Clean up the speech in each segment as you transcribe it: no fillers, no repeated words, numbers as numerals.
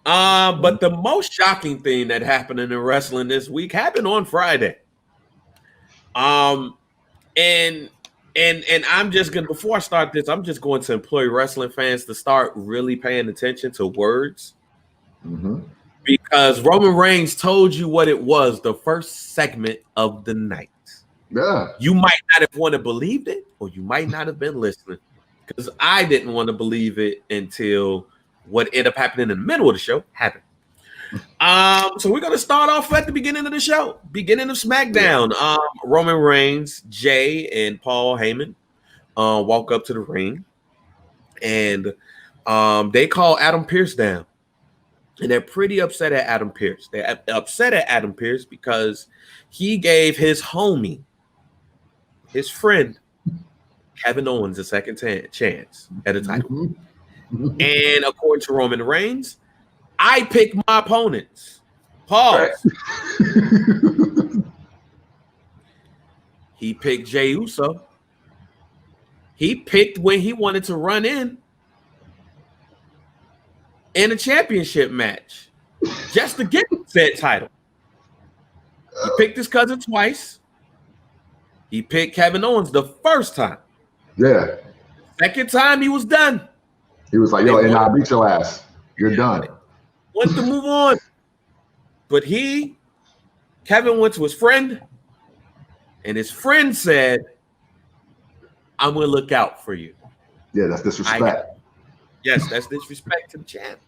But the most shocking thing that happened in the wrestling this week happened on Friday. And I'm just gonna, before I start this, I'm just going to employ wrestling fans to start really paying attention to words. Because Roman Reigns told you what it was the first segment of the night. Yeah. You might not have want to believed it, or you might not have been listening. Because I didn't want to believe it until what ended up happening in the middle of the show happened. So we're gonna start off at the beginning of the show, beginning of SmackDown. Roman Reigns, Jay, and Paul Heyman walk up to the ring, and they call Adam Pearce down, and they're pretty upset at Adam Pearce. They're upset at Adam Pearce because he gave his homie, his friend, Kevin Owens a second chance at a title. And according to Roman Reigns, I pick my opponents. Pause. He picked Jey Uso. He picked when he wanted to run in a championship match just to get said title. He picked his cousin twice. He picked Kevin Owens the first time. Yeah. Second time he was done. He was like, yo, and I beat your ass. You're done. Wants to move on. But Kevin went to his friend, and his friend said, I'm going to look out for you. Yeah, that's disrespect. Yes, that's disrespect to the champ.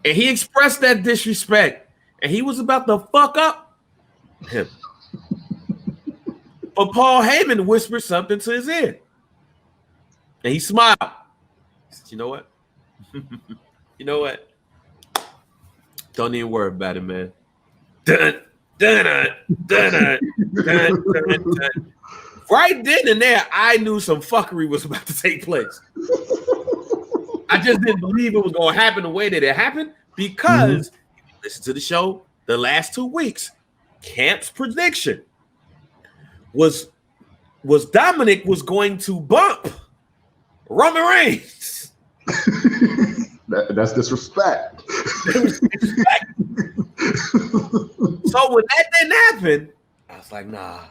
And he expressed that disrespect, and he was about to fuck up him. But Paul Heyman whispered something to his ear, and he smiled. He said, you know what? You know what? Don't even worry about it, man. Dun, dun, dun, dun, dun, dun, dun, dun. Right then and there, I knew some fuckery was about to take place. I just didn't believe it was going to happen the way that it happened because listen to the show the last 2 weeks. Camp's prediction was Dominic was going to bump Roman Reigns. That's disrespect. So when that didn't happen, I was like, nah,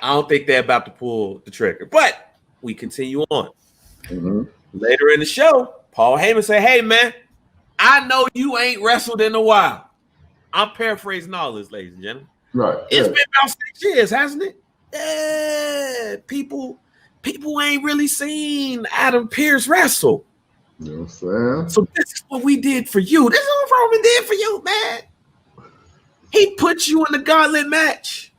I don't think they're about to pull the trigger. But we continue on. Later in the show, Paul Heyman said, hey, man, I know you ain't wrestled in a while. I'm paraphrasing all this, ladies and gentlemen. Right. It's been about 6 years, hasn't it? Yeah, people ain't really seen Adam Pearce wrestle. You know what I'm saying? So this is what we did for you. This is what Roman did for you, man. He put you in the gauntlet match.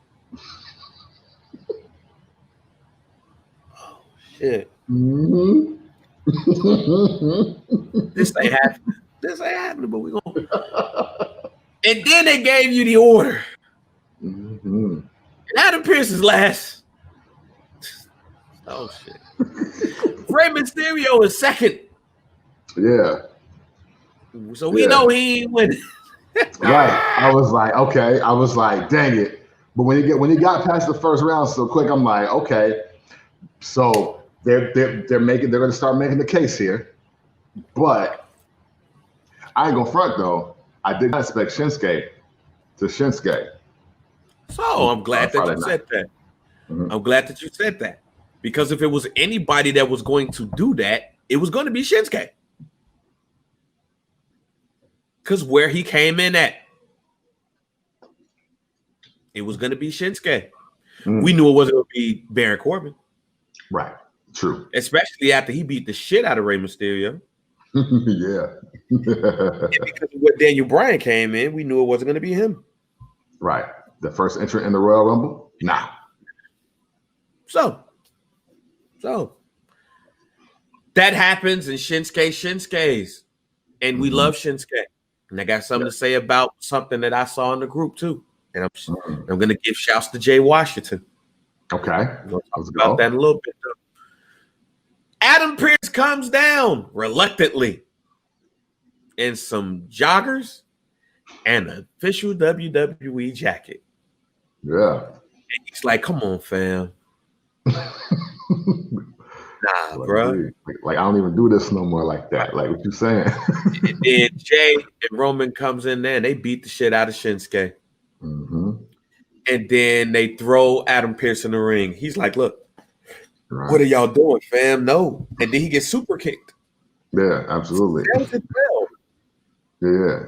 Oh, shit. This ain't happening. This ain't happening, but we're going to. And then they gave you the order. And Adam Pearce is last. Oh, shit. Rey Mysterio is second. Yeah. So we know he ain't winning. Right. I was like, okay. I was like, dang it. But when he got past the first round so quick, I'm like, okay. So they're going to start making the case here. But I ain't gonna front though. I did not expect Shinsuke to Shinsuke. So I'm glad that you said that. I'm glad that you said that. Because if it was anybody that was going to do that, it was going to be Shinsuke. Because where he came in at, it was going to be Shinsuke. We knew it wasn't going to be Baron Corbin. Right. True. Especially after he beat the shit out of Rey Mysterio. Yeah. And because of what Daniel Bryan came in, we knew it wasn't going to be him. Right. The first entrant in the Royal Rumble? Nah. So that happens, and Shinsuke's. And we love Shinsuke. And I got something to say about something that I saw in the group too. And I'm going to give shouts to Jay Washington. Okay. We'll talk about that in a little bit though. Adam Pearce comes down reluctantly in some joggers and an official WWE jacket. Yeah. And he's like, come on, fam. Nah, Like, bro. dude, like, I don't even do this no more like that. Like what you saying? And then Jay and Roman comes in there and they beat the shit out of Shinsuke. Mm-hmm. And then they throw Adam Pearce in the ring. He's like, look, Right. what are y'all doing, fam? No. And then he gets super kicked. Yeah, absolutely. Yeah.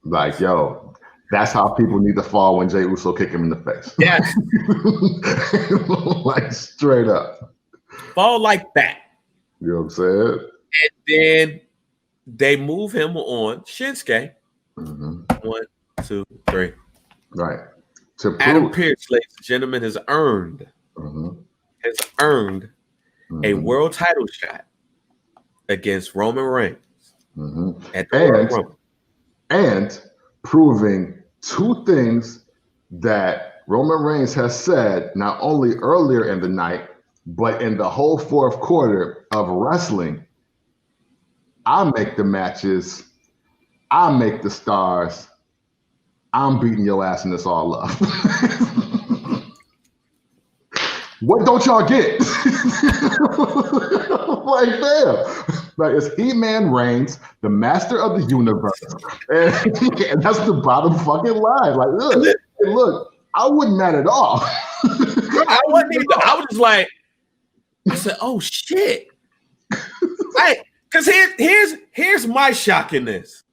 Like, yo, that's how people need to fall when Jey Uso kick him in the face. Yes. Like straight up. Fall like that. You know what I'm saying? And then they move him on Shinsuke. Mm-hmm. 1, 2, 3. Right. To prove, Adam Pearce, ladies and gentlemen, has earned a world title shot against Roman Reigns at the Royal Rumble. And proving two things that Roman Reigns has said not only earlier in the night, but in the whole fourth quarter of wrestling. I make the matches. I make the stars. I'm beating your ass in this all up. What don't y'all get? Like, damn. Like, it's He-Man Reigns, the master of the universe. And that's the bottom fucking line. Like, look, I wasn't mad at all. I wasn't either. I was just like, I said, oh shit. Because here's my shock in this.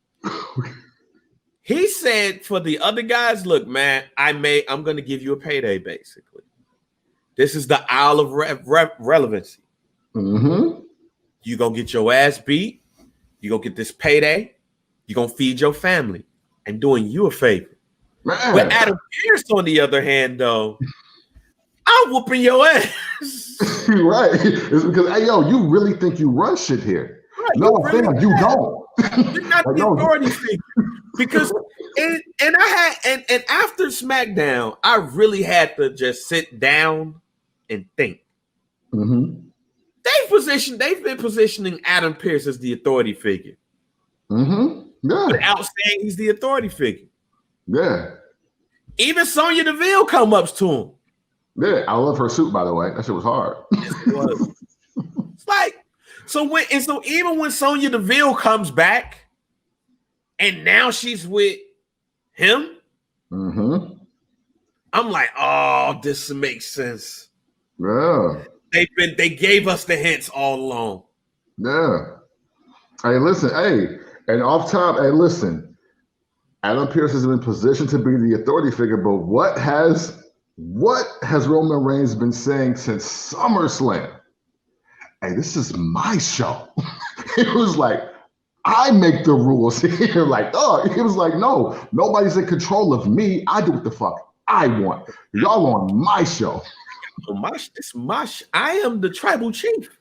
He said for the other guys, look, man, I'm going to give you a payday, basically. This is the aisle of relevancy. Mm-hmm. You going to get your ass beat. You going to get this payday. You going to feed your family. I'm doing you a favor. Man. But Adam Pearce, on the other hand, though, I'm whooping your ass. Right. It's because, hey, yo, you really think you run shit here. Right, no, fam, you don't. You're not the authority figure. Because and after SmackDown, I really had to just sit down and think. Mm-hmm. They've been positioning Adam Pearce as the authority figure. Mm-hmm. Yeah. Without saying he's the authority figure. Yeah. Even Sonya Deville come up to him. Yeah, I love her suit, by the way. That shit was hard. Yes, it was. It's like so even when Sonya Deville comes back. And now she's with him. Mm-hmm. I'm like, oh, this makes sense. Yeah. They gave us the hints all along. Yeah. Hey, listen, and off top, listen. Adam Pearce is in position to be the authority figure, but what has Roman Reigns been saying since SummerSlam? Hey, this is my show. It was like, I make the rules here. Like, oh, it was like, no, nobody's in control of me. I do what the fuck I want. Y'all on my show. I am the tribal chief.